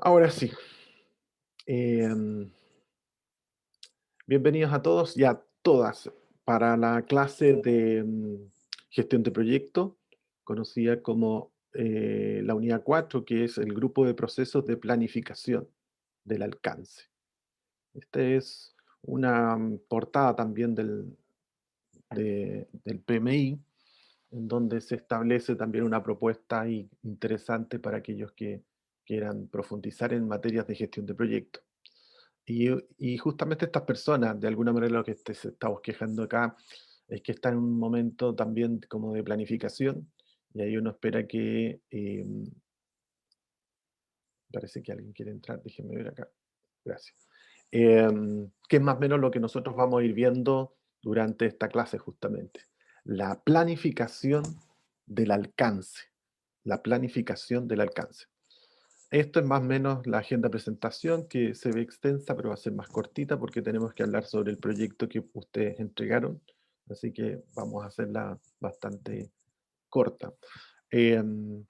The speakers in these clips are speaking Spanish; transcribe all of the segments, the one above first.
Ahora sí, em, bienvenidos a todos y a todas para la clase de gestión de proyecto, conocida como la unidad 4, que es el grupo de procesos de planificación del alcance. Esta es una portada también del PMI, en donde se establece también una propuesta ahí interesante para aquellos que quieran profundizar en materias de gestión de proyectos. Y justamente estas personas, de alguna manera lo que se estamos quejando acá, es que están en un momento también como de planificación, y ahí uno espera que, parece que alguien quiere entrar, déjenme ver acá, gracias. Que es más o menos lo que nosotros vamos a ir viendo durante esta clase justamente. La planificación del alcance, la planificación del alcance. Esto es más o menos la agenda de presentación que se ve extensa, pero va a ser más cortita porque tenemos que hablar sobre el proyecto que ustedes entregaron. Así que vamos a hacerla bastante corta. Em,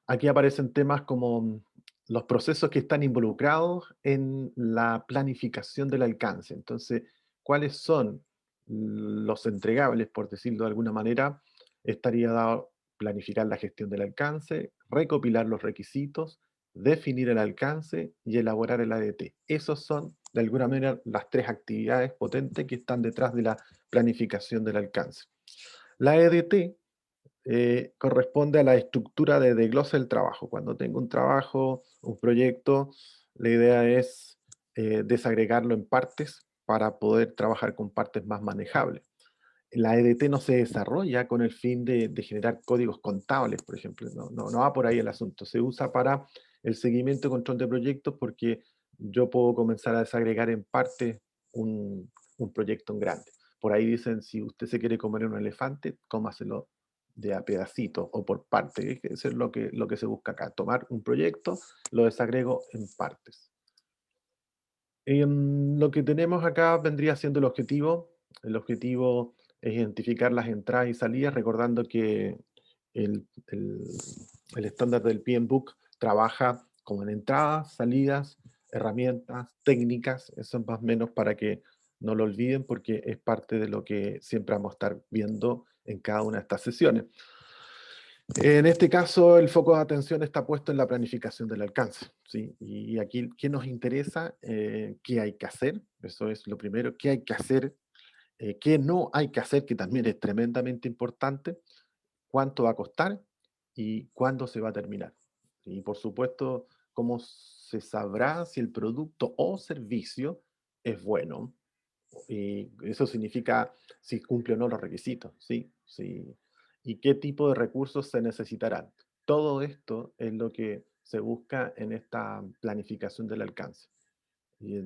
Aquí aparecen temas como los procesos que están involucrados en la planificación del alcance. Entonces, ¿cuáles son los entregables, por decirlo de alguna manera? Estaría dado planificar la gestión del alcance, recopilar los requisitos, definir el alcance y elaborar el ADT. Esos son, de alguna manera, las tres actividades potentes que están detrás de la planificación del alcance. La EDT corresponde a la estructura de desglose del trabajo. Cuando tengo un trabajo, un proyecto, la idea es desagregarlo en partes para poder trabajar con partes más manejables. La EDT no se desarrolla con el fin de generar códigos contables, por ejemplo. No va por ahí el asunto. Se usa para el seguimiento y control de proyectos porque yo puedo comenzar a desagregar en partes un proyecto en grande. Por ahí dicen, si usted se quiere comer un elefante, cómaselo de a pedacitos o por partes. Eso es lo que se busca acá. Tomar un proyecto, lo desagrego en partes. Lo que tenemos acá vendría siendo el objetivo. El objetivo es identificar las entradas y salidas, recordando que el, el- el estándar del PMBOK trabaja con entradas, salidas, herramientas, técnicas. Eso es más o menos para que no lo olviden porque es parte de lo que siempre vamos a estar viendo en cada una de estas sesiones. En este caso, el foco de atención está puesto en la planificación del alcance, ¿sí? Y aquí, ¿qué nos interesa? ¿Qué hay que hacer? Eso es lo primero. ¿Qué hay que hacer? ¿Qué no hay que hacer? Que también es tremendamente importante. ¿Cuánto va a costar? ¿Y cuándo se va a terminar? Y por supuesto, ¿cómo se sabrá si el producto o servicio es bueno? Y eso significa si cumple o no los requisitos, ¿sí? Sí. Y qué tipo de recursos se necesitarán. Todo esto es lo que se busca en esta planificación del alcance. Y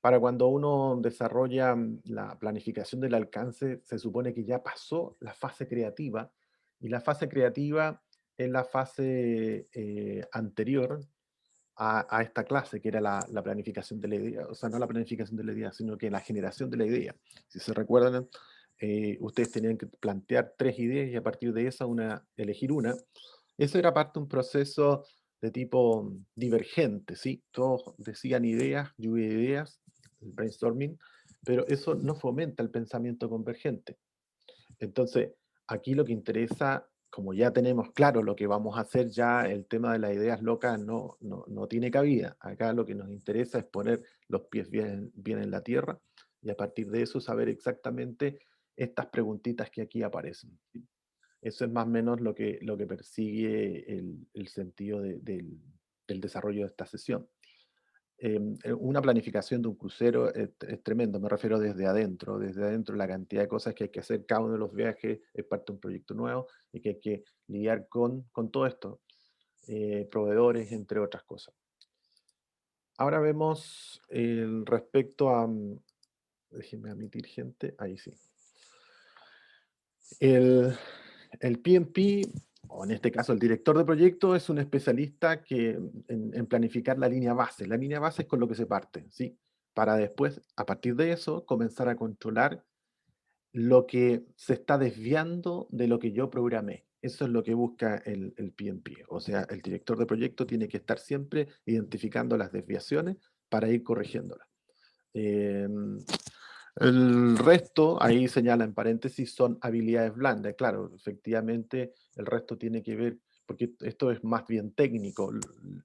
para cuando uno desarrolla la planificación del alcance, se supone que ya pasó la fase creativa, y la fase creativa es la fase anterior a esta clase, que era la planificación de la idea, o sea, no la planificación de la idea, sino que la generación de la idea. Si se recuerdan, ustedes tenían que plantear tres ideas y a partir de esa elegir una. Eso era parte de un proceso de tipo divergente, ¿sí? Todos decían ideas, lluvia de ideas, el brainstorming, pero eso no fomenta el pensamiento convergente. Entonces, aquí lo que interesa, como ya tenemos claro lo que vamos a hacer, ya el tema de las ideas locas no tiene cabida. Acá lo que nos interesa es poner los pies bien en la tierra y a partir de eso saber exactamente estas preguntitas que aquí aparecen, ¿sí? Eso es más o menos lo que persigue el sentido del desarrollo de esta sesión. Una planificación de un crucero es tremendo, me refiero desde adentro la cantidad de cosas que hay que hacer, cada uno de los viajes es parte de un proyecto nuevo y que hay que lidiar con todo esto, proveedores, entre otras cosas. Ahora vemos respecto a, déjenme admitir gente, ahí sí. El, el PMP, o en este caso el director de proyecto, es un especialista que, en planificar la línea base. La línea base es con lo que se parte, ¿sí? Para después, a partir de eso, comenzar a controlar lo que se está desviando de lo que yo programé. Eso es lo que busca el PMP. O sea, el director de proyecto tiene que estar siempre identificando las desviaciones para ir corrigiéndolas. Em, el resto, ahí señala en paréntesis, son habilidades blandas. Claro, efectivamente, el resto tiene que ver, porque esto es más bien técnico.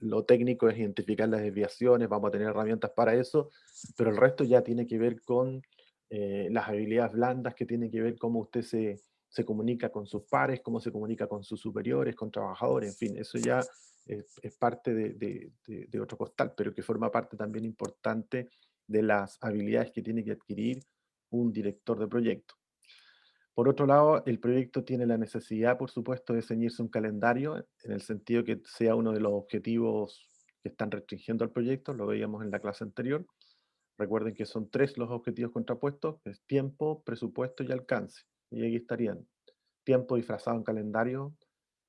Lo técnico es identificar las desviaciones, vamos a tener herramientas para eso, pero el resto ya tiene que ver con las habilidades blandas, que tiene que ver cómo usted se comunica con sus pares, cómo se comunica con sus superiores, con trabajadores, en fin, eso ya es parte de otro costal, pero que forma parte también importante de las habilidades que tiene que adquirir un director de proyecto. Por otro lado, el proyecto tiene la necesidad, por supuesto, de ceñirse un calendario, en el sentido que sea uno de los objetivos que están restringiendo al proyecto, lo veíamos en la clase anterior. Recuerden que son tres los objetivos contrapuestos, es tiempo, presupuesto y alcance. Y aquí estarían tiempo disfrazado en calendario,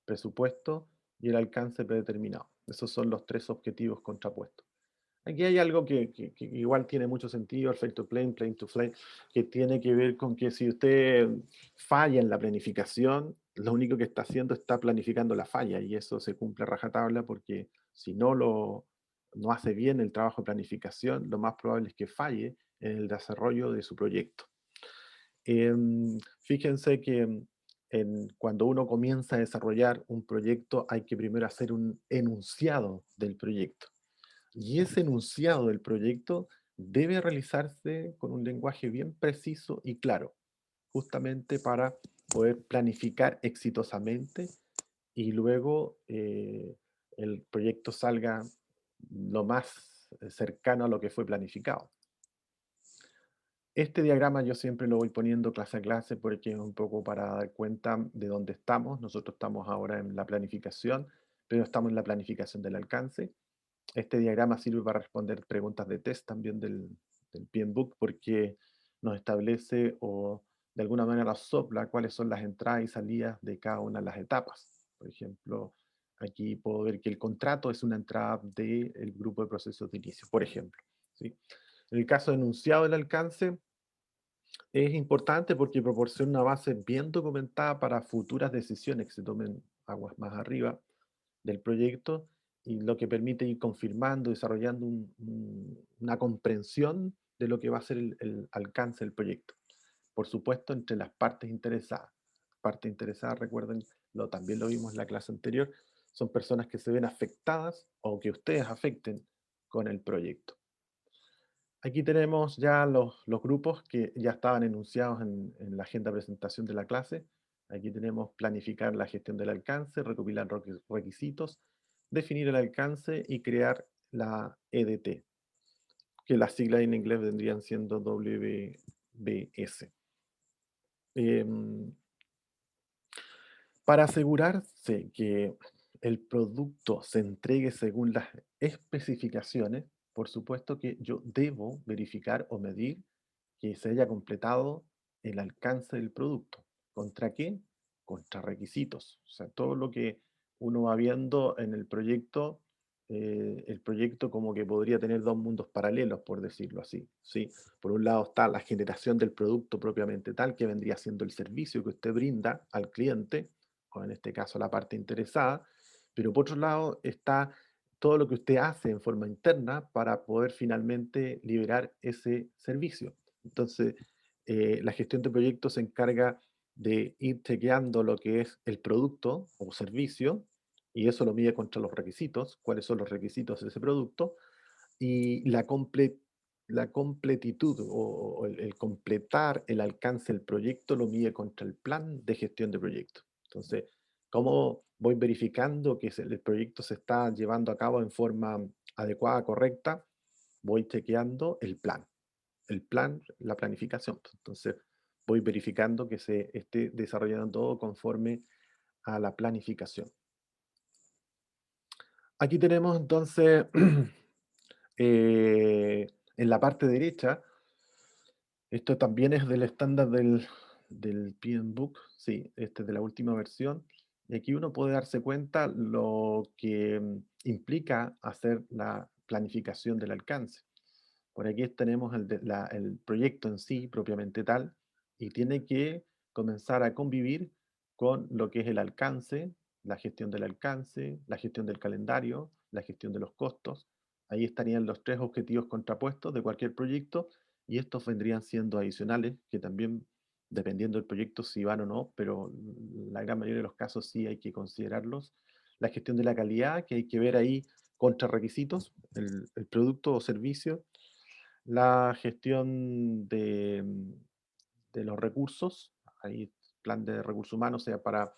presupuesto y el alcance predeterminado. Esos son los tres objetivos contrapuestos. Aquí hay algo que igual tiene mucho sentido, el fail to plane, plane to flame, que tiene que ver con que si usted falla en la planificación, lo único que está haciendo está planificando la falla y eso se cumple a rajatabla porque si no hace bien el trabajo de planificación, lo más probable es que falle en el desarrollo de su proyecto. Fíjense que cuando uno comienza a desarrollar un proyecto hay que primero hacer un enunciado del proyecto. Y ese enunciado del proyecto debe realizarse con un lenguaje bien preciso y claro, justamente para poder planificar exitosamente y luego el proyecto salga lo más cercano a lo que fue planificado. Este diagrama yo siempre lo voy poniendo clase a clase porque es un poco para dar cuenta de dónde estamos. Nosotros estamos ahora en la planificación, pero estamos en la planificación del alcance. Este diagrama sirve para responder preguntas de test también del PMBOK porque nos establece o de alguna manera sopla cuáles son las entradas y salidas de cada una de las etapas. Por ejemplo, aquí puedo ver que el contrato es una entrada del grupo de procesos de inicio, por ejemplo. ¿Sí? En el caso de enunciado del alcance, es importante porque proporciona una base bien documentada para futuras decisiones que se tomen aguas más arriba del proyecto y lo que permite ir confirmando, desarrollando una comprensión de lo que va a ser el alcance del proyecto. Por supuesto, entre las partes interesadas. Partes interesadas, recuerden, también lo vimos en la clase anterior, son personas que se ven afectadas o que ustedes afecten con el proyecto. Aquí tenemos ya los grupos que ya estaban enunciados en la agenda de presentación de la clase. Aquí tenemos planificar la gestión del alcance, recopilar requisitos, definir el alcance y crear la EDT, que las siglas en inglés vendrían siendo WBS. Para asegurarse que el producto se entregue según las especificaciones, por supuesto que yo debo verificar o medir que se haya completado el alcance del producto. ¿Contra qué? Contra requisitos. O sea, todo lo que uno va viendo en el proyecto como que podría tener dos mundos paralelos, por decirlo así. ¿Sí? Por un lado está la generación del producto propiamente tal, que vendría siendo el servicio que usted brinda al cliente, o en este caso la parte interesada, pero por otro lado está todo lo que usted hace en forma interna para poder finalmente liberar ese servicio. Entonces, la gestión de proyectos se encarga de ir chequeando lo que es el producto o servicio, y eso lo mide contra los requisitos, cuáles son los requisitos de ese producto, y la completitud o el completar el alcance del proyecto lo mide contra el plan de gestión de proyecto. Entonces, ¿cómo voy verificando que el proyecto se está llevando a cabo en forma adecuada, correcta? Voy chequeando el plan, la planificación. Entonces, voy verificando que se esté desarrollando todo conforme a la planificación. Aquí tenemos entonces en la parte derecha, esto también es del estándar del PMBOK, sí, este es de la última versión. Y aquí uno puede darse cuenta lo que implica hacer la planificación del alcance. Por aquí tenemos el proyecto en sí, propiamente tal, y tiene que comenzar a convivir con lo que es el alcance, la gestión del alcance, la gestión del calendario, la gestión de los costos. Ahí estarían los tres objetivos contrapuestos de cualquier proyecto y estos vendrían siendo adicionales, que también, dependiendo del proyecto, si van o no, pero la gran mayoría de los casos sí hay que considerarlos. La gestión de la calidad, que hay que ver ahí contra requisitos, el producto o servicio. La gestión de los recursos, ahí plan de recursos humanos, o sea, para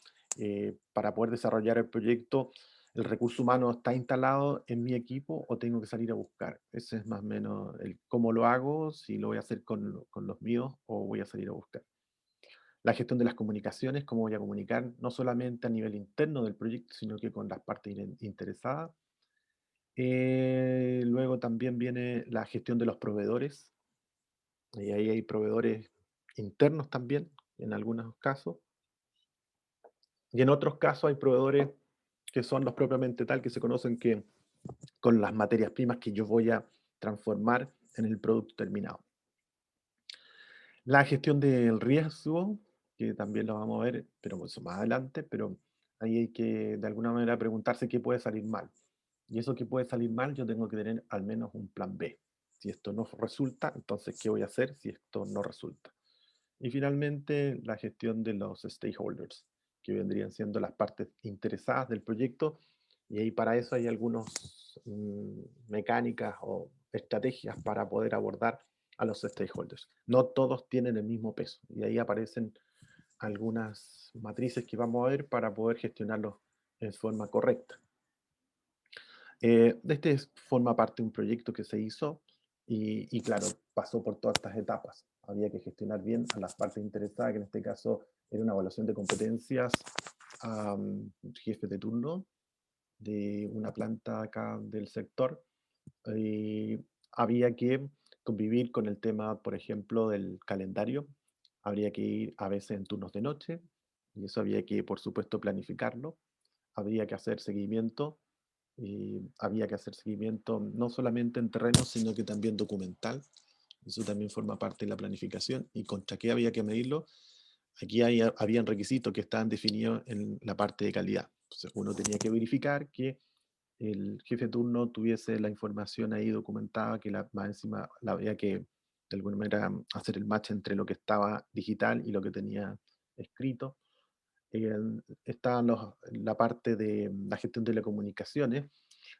poder desarrollar el proyecto, ¿el recurso humano está instalado en mi equipo o tengo que salir a buscar? Ese es más o menos el cómo lo hago, si lo voy a hacer con los míos o voy a salir a buscar. La gestión de las comunicaciones, cómo voy a comunicar, no solamente a nivel interno del proyecto, sino que con las partes interesadas. Luego también viene la gestión de los proveedores, y ahí hay proveedores internos también, en algunos casos. Y en otros casos hay proveedores que son los propiamente tal, que se conocen que con las materias primas que yo voy a transformar en el producto terminado. La gestión del riesgo, que también lo vamos a ver, pero eso más adelante, pero ahí hay que de alguna manera preguntarse qué puede salir mal. Y eso que puede salir mal, yo tengo que tener al menos un plan B. Si esto no resulta, entonces, ¿qué voy a hacer si esto no resulta? Y finalmente, la gestión de los stakeholders, que vendrían siendo las partes interesadas del proyecto. Y ahí para eso hay algunas mecánicas o estrategias para poder abordar a los stakeholders. No todos tienen el mismo peso. Y ahí aparecen algunas matrices que vamos a ver para poder gestionarlos en forma correcta. Forma parte de un proyecto que se hizo y claro, pasó por todas estas etapas. Había que gestionar bien a las partes interesadas, que en este caso era una evaluación de competencias a jefes de turno de una planta acá del sector. Y había que convivir con el tema, por ejemplo, del calendario. Habría que ir a veces en turnos de noche y eso había que, por supuesto, planificarlo. Habría que hacer seguimiento y había que hacer seguimiento no solamente en terreno, sino que también documental. Eso también forma parte de la planificación. ¿Y contra qué había que medirlo? Aquí habían requisitos que estaban definidos en la parte de calidad. Entonces uno tenía que verificar que el jefe de turno tuviese la información ahí documentada, que más encima la había que de alguna manera hacer el match entre lo que estaba digital y lo que tenía escrito. Estaba la parte de la gestión de telecomunicaciones.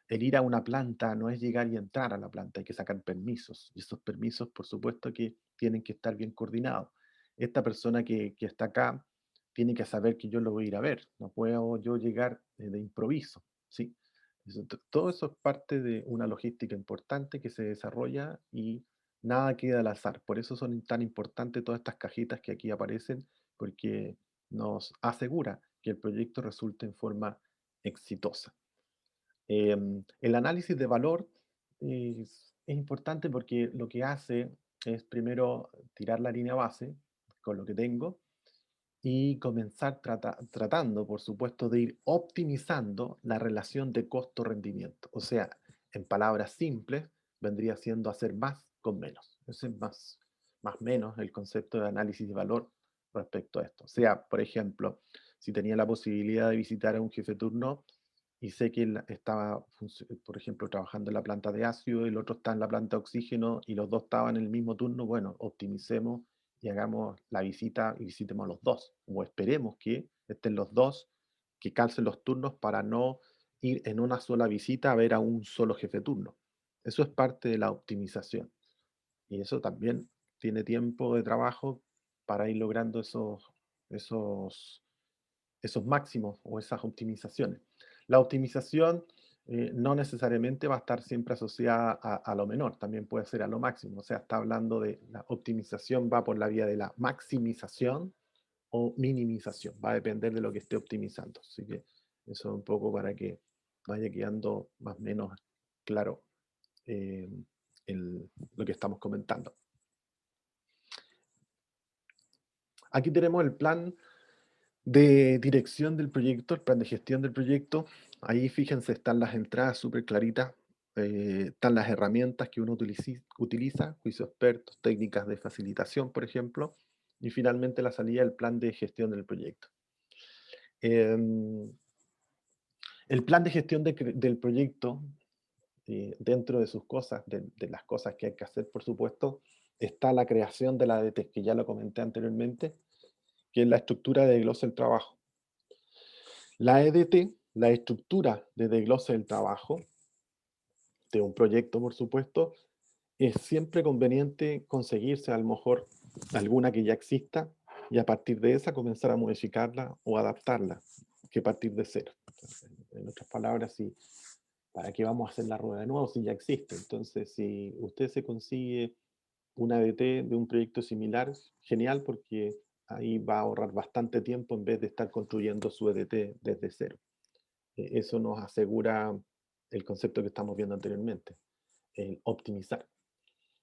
El ir a una planta no es llegar y entrar a la planta, hay que sacar permisos. Y esos permisos, por supuesto, que tienen que estar bien coordinados. Esta persona que está acá tiene que saber que yo lo voy a ir a ver. No puedo yo llegar de improviso, ¿sí? Todo eso es parte de una logística importante que se desarrolla y nada queda al azar. Por eso son tan importantes todas estas cajitas que aquí aparecen, porque nos asegura que el proyecto resulte en forma exitosa. El análisis de valor es importante porque lo que hace es primero tirar la línea base con lo que tengo y comenzar tratando, por supuesto, de ir optimizando la relación de costo-rendimiento. O sea, en palabras simples, vendría siendo hacer más con menos. Ese es más menos el concepto de análisis de valor respecto a esto. O sea, por ejemplo, si tenía la posibilidad de visitar a un jefe de turno y sé que él estaba, por ejemplo, trabajando en la planta de ácido y el otro está en la planta de oxígeno y los dos estaban en el mismo turno, bueno, optimicemos y hagamos la visita y visitemos a los dos, o esperemos que estén los dos, que calcen los turnos para no ir en una sola visita a ver a un solo jefe de turno. Eso es parte de la optimización y eso también tiene tiempo de trabajo para ir logrando esos, esos máximos o esas optimizaciones. La optimización no necesariamente va a estar siempre asociada a lo menor, también puede ser a lo máximo. O sea, está hablando de la optimización, va por la vía de la maximización o minimización, va a depender de lo que esté optimizando. Así que eso es un poco para que vaya quedando más o menos claro eh, lo que estamos comentando. Aquí tenemos el plan de dirección del proyecto, el plan de gestión del proyecto. Ahí fíjense, están las entradas súper claritas, están las herramientas que uno utiliza, juicio expertos, técnicas de facilitación, por ejemplo, y finalmente la salida del plan de gestión del proyecto. Em, el plan de gestión del proyecto, dentro de sus cosas, de las cosas que hay que hacer, por supuesto, está la creación de la ADT, que ya lo comenté anteriormente, que es la estructura de desglose del trabajo. La EDT, la estructura de desglose del trabajo, de un proyecto, por supuesto, es siempre conveniente conseguirse a lo mejor alguna que ya exista y a partir de esa comenzar a modificarla o adaptarla, que partir de cero. En otras palabras, si, ¿para qué vamos a hacer la rueda de nuevo si ya existe? Entonces, si usted se consigue una ADT de un proyecto similar, genial, porque ahí va a ahorrar bastante tiempo en vez de estar construyendo su EDT desde cero. Eso nos asegura el concepto que estamos viendo anteriormente, el optimizar.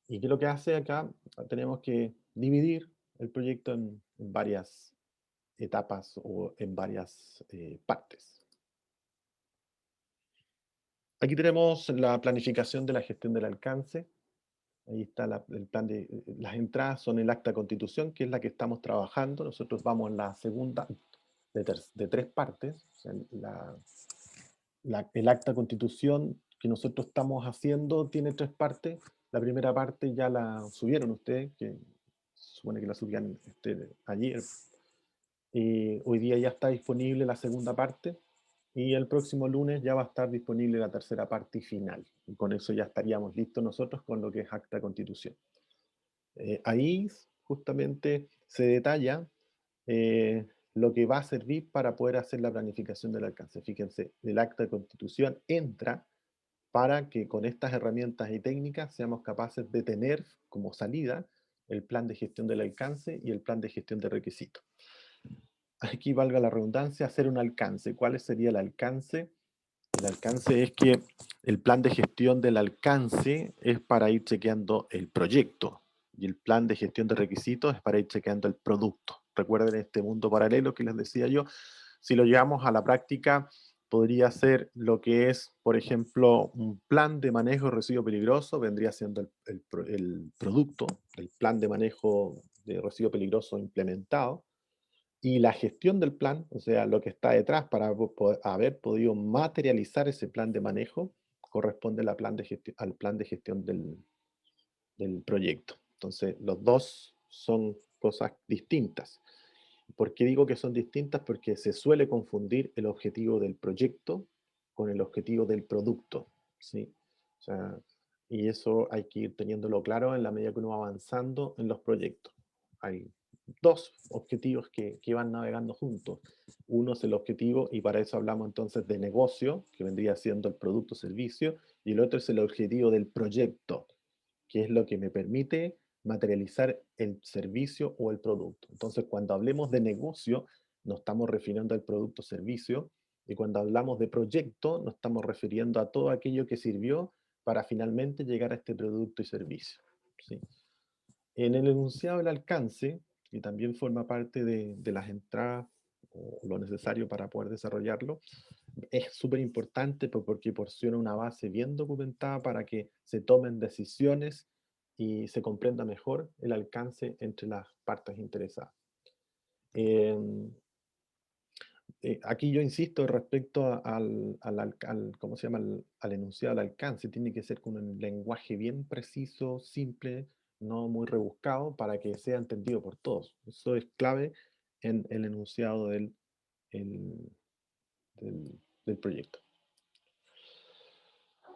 ¿Y qué es lo que hace acá? Tenemos que dividir el proyecto en varias etapas o en varias partes. Aquí tenemos la planificación de la gestión del alcance. Ahí está el plan de las entradas son el acta de constitución, que es la que estamos trabajando. Nosotros vamos en la segunda de tres partes. O sea, el acta de constitución que nosotros estamos haciendo tiene tres partes. La primera parte ya la subieron ustedes, que supone que la subían ayer. Hoy día ya está disponible la segunda parte y el próximo lunes ya va a estar disponible la tercera parte y final. Y con eso ya estaríamos listos nosotros con lo que es acta de constitución. Ahí justamente se detalla lo que va a servir para poder hacer la planificación del alcance. Fíjense, el acta de constitución entra para que con estas herramientas y técnicas seamos capaces de tener como salida el plan de gestión del alcance y el plan de gestión de requisitos. Aquí valga la redundancia, hacer un alcance. ¿Cuál sería el alcance? El alcance es que el plan de gestión del alcance es para ir chequeando el proyecto y el plan de gestión de requisitos es para ir chequeando el producto. Recuerden este mundo paralelo que les decía yo, si lo llevamos a la práctica, podría ser lo que es, por ejemplo, un plan de manejo de residuo peligroso, vendría siendo el producto, el plan de manejo de residuo peligroso implementado, y la gestión del plan, o sea, lo que está detrás para haber podido materializar ese plan de manejo, corresponde a al plan de gestión del proyecto. Entonces, los dos son cosas distintas. ¿Por qué digo que son distintas? Porque se suele confundir el objetivo del proyecto con el objetivo del producto, ¿sí? O sea, y eso hay que ir teniéndolo claro en la medida que uno va avanzando en los proyectos. Hay dos objetivos que van navegando juntos. Uno es el objetivo, y para eso hablamos entonces de negocio, que vendría siendo el producto o servicio, y el otro es el objetivo del proyecto, que es lo que me permite materializar el servicio o el producto. Entonces, cuando hablemos de negocio, nos estamos refiriendo al producto o servicio, y cuando hablamos de proyecto, nos estamos refiriendo a todo aquello que sirvió para finalmente llegar a este producto y servicio. ¿Sí? En el enunciado del alcance, que también forma parte de las entradas o lo necesario para poder desarrollarlo, es súper importante porque proporciona una base bien documentada para que se tomen decisiones y se comprenda mejor el alcance entre las partes interesadas. Eh, Aquí yo insisto respecto ¿cómo se llama? Al enunciado del alcance. Tiene que ser con un lenguaje bien preciso, simple, no muy rebuscado, para que sea entendido por todos. Eso es clave en el enunciado el- del proyecto.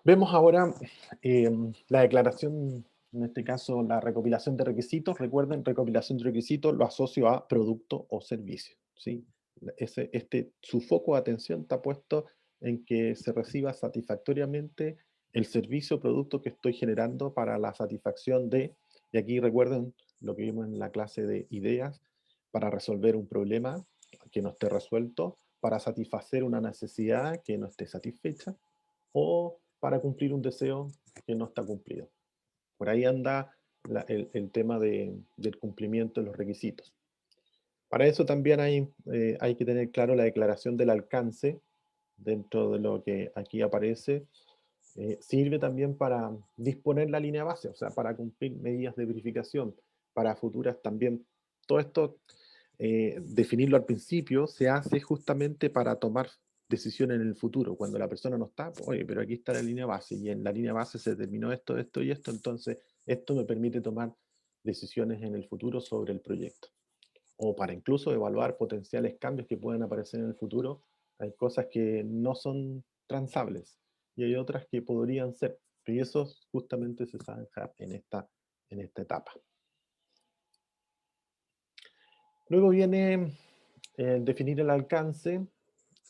Vemos ahora la declaración, en este caso la recopilación de requisitos. Recuerden, recopilación de requisitos lo asocio a producto o servicio, ¿sí? Su foco de atención está puesto en que se reciba satisfactoriamente el servicio o producto que estoy generando para la satisfacción de, y aquí recuerden lo que vimos en la clase de ideas, para resolver un problema que no esté resuelto, para satisfacer una necesidad que no esté satisfecha, o para cumplir un deseo que no está cumplido. Por ahí anda el tema del cumplimiento de los requisitos. Para eso también hay que tener claro la declaración del alcance dentro de lo que aquí aparece. Sirve también para disponer la línea base, o sea, para cumplir medidas de verificación para futuras también. Todo esto definirlo al principio se hace justamente para tomar decisiones en el futuro. Cuando la persona no está, pues, oye, pero aquí está la línea base y en la línea base se determinó esto, esto y esto, entonces esto me permite tomar decisiones en el futuro sobre el proyecto. O para incluso evaluar potenciales cambios que pueden aparecer en el futuro. Hay cosas que no son transables y hay otras que podrían ser. Y eso justamente se zanja en esta etapa. Luego viene definir el alcance.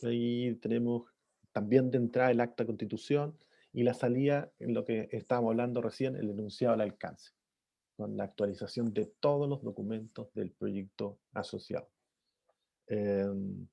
Ahí tenemos también de entrada el acta de constitución y la salida, en lo que estábamos hablando recién, el enunciado al alcance, con la actualización de todos los documentos del proyecto asociado. Em,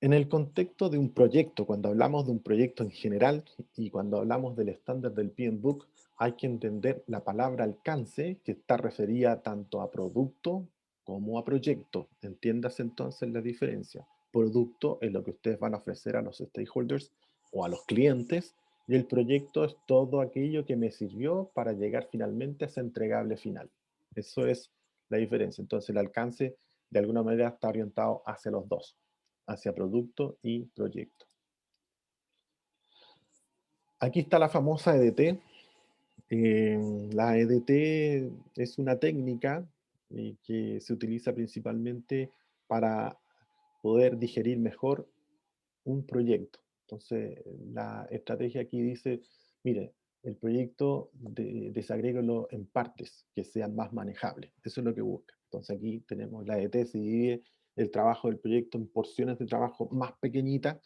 En el contexto de un proyecto, cuando hablamos de un proyecto en general y cuando hablamos del estándar del PMBOK, hay que entender la palabra alcance, que está referida tanto a producto como a proyecto. Entiéndase entonces la diferencia. Producto es lo que ustedes van a ofrecer a los stakeholders o a los clientes, y el proyecto es todo aquello que me sirvió para llegar finalmente a ese entregable final. Eso es la diferencia. Entonces el alcance de alguna manera está orientado hacia los dos, hacia producto y proyecto. Aquí está la famosa EDT. La EDT es una técnica que se utiliza principalmente para poder digerir mejor un proyecto. Entonces, la estrategia aquí dice, mire, el proyecto desagrégalo en partes que sean más manejables. Eso es lo que busca. Entonces aquí tenemos la EDT, se divide el trabajo del proyecto en porciones de trabajo más pequeñitas,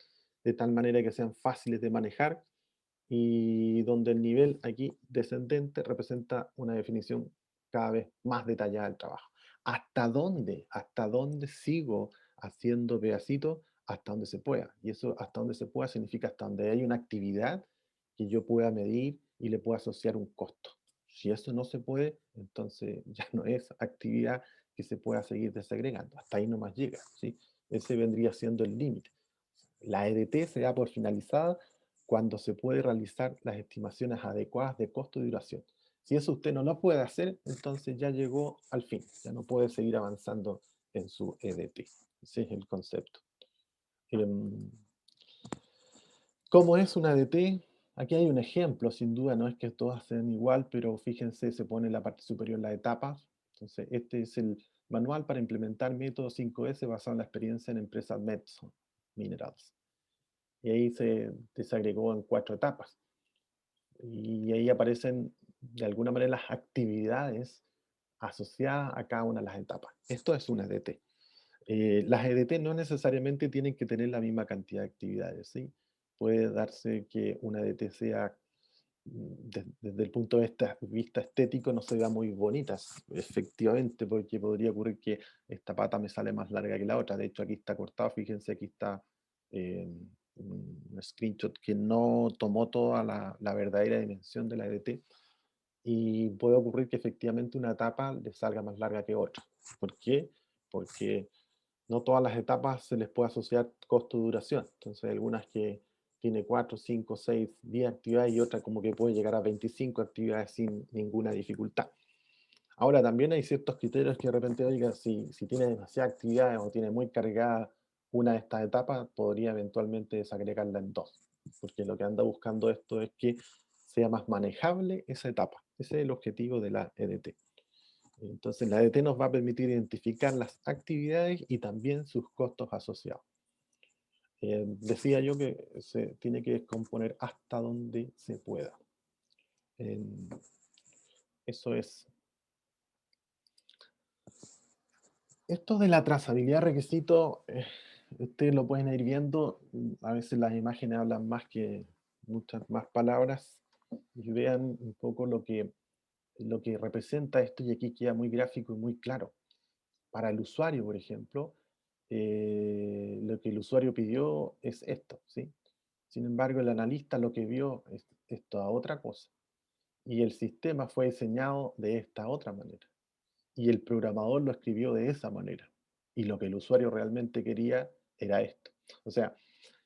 de tal manera que sean fáciles de manejar y donde el nivel aquí descendente representa una definición cada vez más detallada del trabajo. ¿Hasta dónde? ¿Hasta dónde sigo haciendo pedacitos? Hasta donde se pueda. Y eso hasta donde se pueda significa hasta donde hay una actividad que yo pueda medir y le pueda asociar un costo. Si eso no se puede, entonces ya no es actividad que se pueda seguir desagregando. Hasta ahí nomás llega, ¿sí? Ese vendría siendo el límite. La EDT se da por finalizada cuando se puede realizar las estimaciones adecuadas de costo y duración. Si eso usted no lo puede hacer, entonces ya llegó al fin, ya no puede seguir avanzando en su EDT. Ese es el concepto. Em, ¿Cómo es una EDT? Aquí hay un ejemplo, sin duda, no es que todas sean igual, pero fíjense, se pone en la parte superior las etapas. Entonces, este es el manual para implementar método 5S basado en la experiencia en empresas Metso Minerals. Y ahí se desagregó en 4 etapas. Y ahí aparecen de alguna manera las actividades asociadas a cada una de las etapas. Esto es una EDT. Las EDT no necesariamente tienen que tener la misma cantidad de actividades, ¿sí? Puede darse que una EDT sea, desde el punto de vista estético, no se vea muy bonita, efectivamente, porque podría ocurrir que esta pata me sale más larga que la otra. De hecho, aquí está cortado, fíjense, aquí está eh, un screenshot que no tomó toda la verdadera dimensión de la EDT, y puede ocurrir que efectivamente una etapa le salga más larga que otra. ¿Por qué? Porque no todas las etapas se les puede asociar costo-duración. Entonces, hay algunas que tiene 4, 5, 6, 10 actividades y otras como que puede llegar a 25 actividades sin ninguna dificultad. Ahora, también hay ciertos criterios que de repente, oiga, si tiene demasiadas actividades o tiene muy cargada una de estas etapas, podría eventualmente desagregarla en dos, porque lo que anda buscando esto es que sea más manejable esa etapa. Ese es el objetivo de la EDT. Entonces, la EDT nos va a permitir identificar las actividades y también sus costos asociados. Decía yo que se tiene que descomponer hasta donde se pueda. Eso es. Esto de la trazabilidad de requisitos, ustedes lo pueden ir viendo. A veces las imágenes hablan más que muchas más palabras. Y vean un poco lo que representa esto, y aquí queda muy gráfico y muy claro. Para el usuario, por ejemplo, lo que el usuario pidió es esto, ¿sí? Sin embargo, el analista lo que vio es esto a otra cosa. Y el sistema fue diseñado de esta otra manera. Y el programador lo escribió de esa manera. Y lo que el usuario realmente quería era esto. O sea,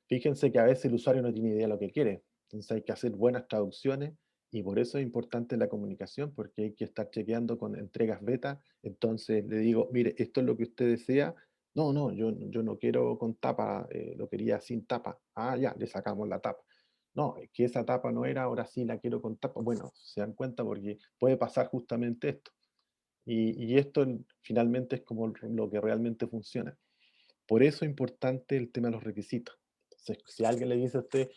fíjense que a veces el usuario no tiene idea de lo que quiere. Entonces hay que hacer buenas traducciones Y por eso es importante la comunicación, porque hay que estar chequeando con entregas beta. Entonces le digo, mire, esto es lo que usted desea. No, no, yo no quiero con tapa, lo quería sin tapa. Ah, ya, le sacamos la tapa. No, es que esa tapa no era, ahora sí la quiero con tapa. Bueno, se dan cuenta porque puede pasar justamente esto. Y esto finalmente es como lo que realmente funciona. Por eso es importante el tema de los requisitos. Entonces, si alguien le dice a usted,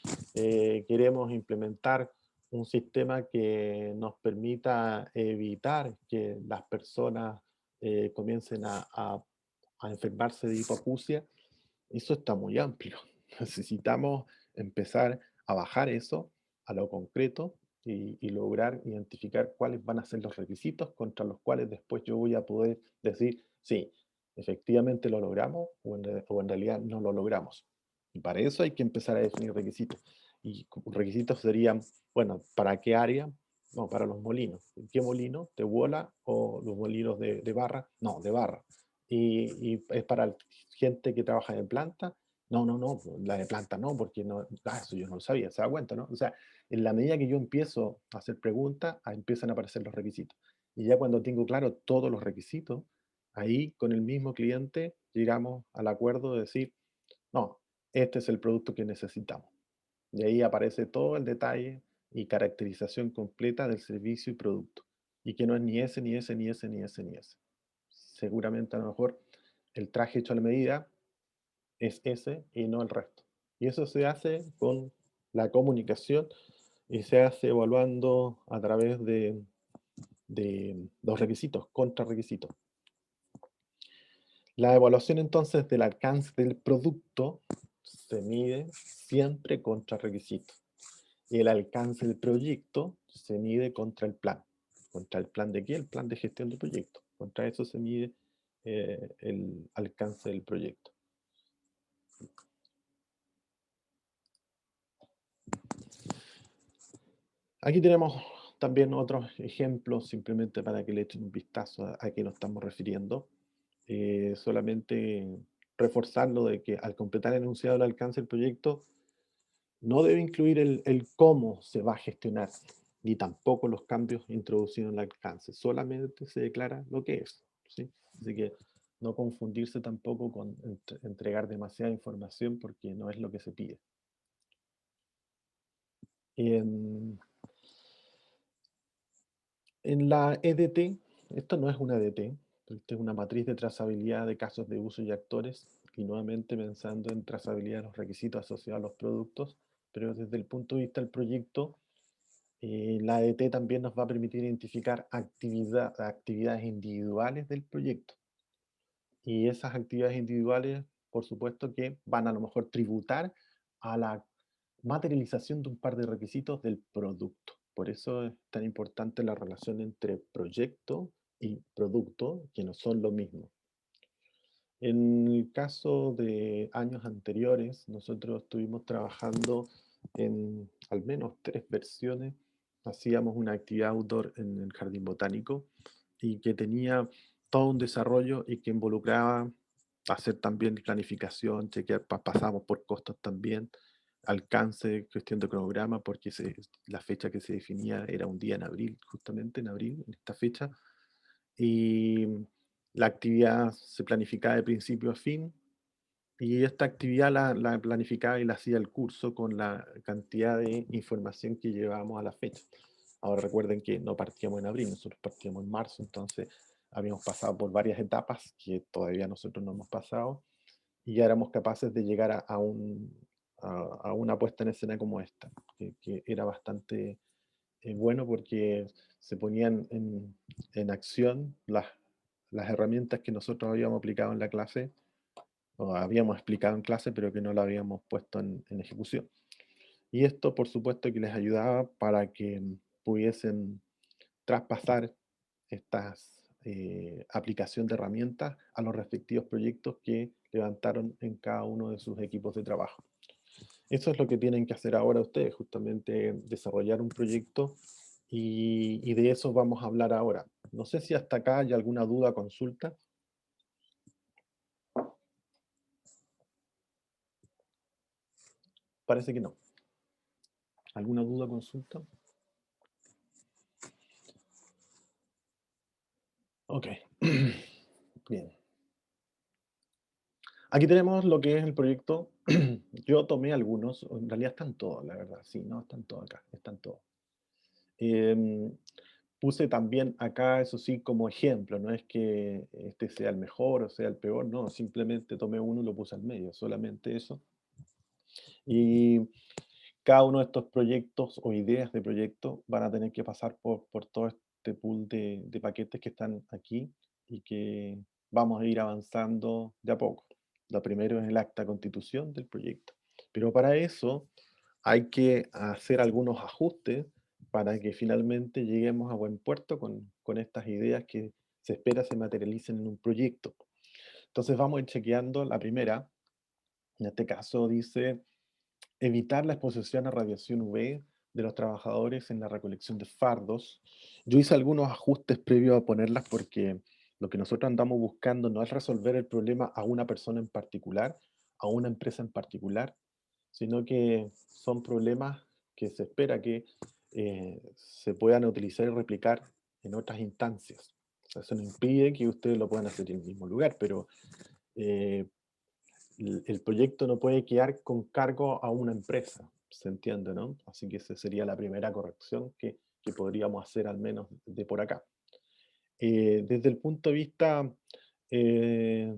queremos implementar un sistema que nos permita evitar que las personas comiencen a enfermarse de hipoacusia, eso está muy amplio. Necesitamos empezar a bajar eso a lo concreto y lograr identificar cuáles van a ser los requisitos contra los cuales después yo voy a poder decir, sí, efectivamente lo logramos o en realidad no lo logramos. Y para eso hay que empezar a definir requisitos. Y requisitos serían, bueno, ¿para qué área? No, para los molinos. ¿Qué molino? ¿De bola o los molinos de barra? No, de barra. Y es para gente que trabaja en planta. No, no, no, la de planta no, porque no, eso yo no lo sabía, se da cuenta, ¿no? O sea, en la medida que yo empiezo a hacer preguntas, empiezan a aparecer los requisitos. Y ya cuando tengo claro todos los requisitos, ahí con el mismo cliente llegamos al acuerdo de decir, no, este es el producto que necesitamos. Y ahí aparece todo el detalle y caracterización completa del servicio y producto. Y que no es ni ese, ni ese, ni ese, ni ese, ni ese. Seguramente a lo mejor el traje hecho a la medida es ese y no el resto. Y eso se hace con la comunicación y se hace evaluando a través de los requisitos, contrarrequisitos. La evaluación entonces del alcance del producto se mide siempre contra requisitos. Y el alcance del proyecto se mide contra el plan. ¿Contra el plan de qué? El plan de gestión del proyecto. Contra eso se mide el alcance del proyecto. Aquí tenemos también otros ejemplos, simplemente para que le echen un vistazo a qué nos estamos refiriendo. Solamente reforzarlo de que al completar el enunciado del alcance del proyecto, no debe incluir el cómo se va a gestionar, ni tampoco los cambios introducidos en el alcance. Solamente se declara lo que es, ¿sí? Así que no confundirse tampoco con entregar demasiada información porque no es lo que se pide. En, en la EDT, esto no es una EDT, esto es una matriz de trazabilidad de casos de uso y actores, y nuevamente pensando en trazabilidad de los requisitos asociados a los productos, pero desde el punto de vista del proyecto, la EDT también nos va a permitir identificar actividades individuales del proyecto. Y esas actividades individuales, por supuesto que van a lo mejor tributar a la materialización de un par de requisitos del producto. Por eso es tan importante la relación entre proyecto y producto, que no son lo mismo. En el caso de años anteriores, nosotros estuvimos trabajando en al menos 3 versiones. Hacíamos una actividad outdoor en el jardín botánico y que tenía todo un desarrollo y que involucraba hacer también planificación, chequear, pasamos por costos también, alcance, cuestión de cronograma, porque la fecha que se definía era un día en abril, justamente en abril, en esta fecha, y la actividad se planificaba de principio a fin, y esta actividad la planificaba y la hacía el curso con la cantidad de información que llevábamos a la fecha. Ahora recuerden que no partíamos en abril, nosotros partíamos en marzo, entonces habíamos pasado por varias etapas que todavía nosotros no hemos pasado y ya éramos capaces de llegar a una puesta en escena como esta, que era bastante bueno porque se ponían en acción las herramientas que nosotros habíamos aplicado en la clase o habíamos explicado en clase, pero que no lo habíamos puesto en ejecución. Y esto, por supuesto, que les ayudaba para que pudiesen traspasar estas aplicación de herramientas a los respectivos proyectos que levantaron en cada uno de sus equipos de trabajo. Eso es lo que tienen que hacer ahora ustedes, justamente desarrollar un proyecto y de eso vamos a hablar ahora. No sé si hasta acá hay alguna duda, consulta. Parece que no. ¿Alguna duda, consulta? Ok. Bien. Aquí tenemos lo que es el proyecto. Yo tomé algunos, en realidad están todos, la verdad. Sí, no, están todos acá, están todos. Em, Puse también acá, eso sí, como ejemplo, no es que este sea el mejor o sea el peor, no, simplemente tomé uno y lo puse al medio, solamente eso. Y cada uno de estos proyectos o ideas de proyecto van a tener que pasar por todo este pool de paquetes que están aquí y que vamos a ir avanzando de a poco. Lo primero es el acta constitución del proyecto. Pero para eso hay que hacer algunos ajustes para que finalmente lleguemos a buen puerto con estas ideas que se espera se materialicen en un proyecto. Entonces vamos a ir chequeando la primera. En este caso dice evitar la exposición a radiación UV de los trabajadores en la recolección de fardos. Yo hice algunos ajustes previos a ponerlas porque lo que nosotros andamos buscando no es resolver el problema a una persona en particular, a una empresa en particular, sino que son problemas que se espera que se puedan utilizar y replicar en otras instancias. O sea, eso no impide que ustedes lo puedan hacer en el mismo lugar, pero eh, el proyecto no puede quedar con cargo a una empresa, se entiende, ¿no? Así que esa sería la primera corrección que podríamos hacer al menos de por acá. Desde el punto de vista de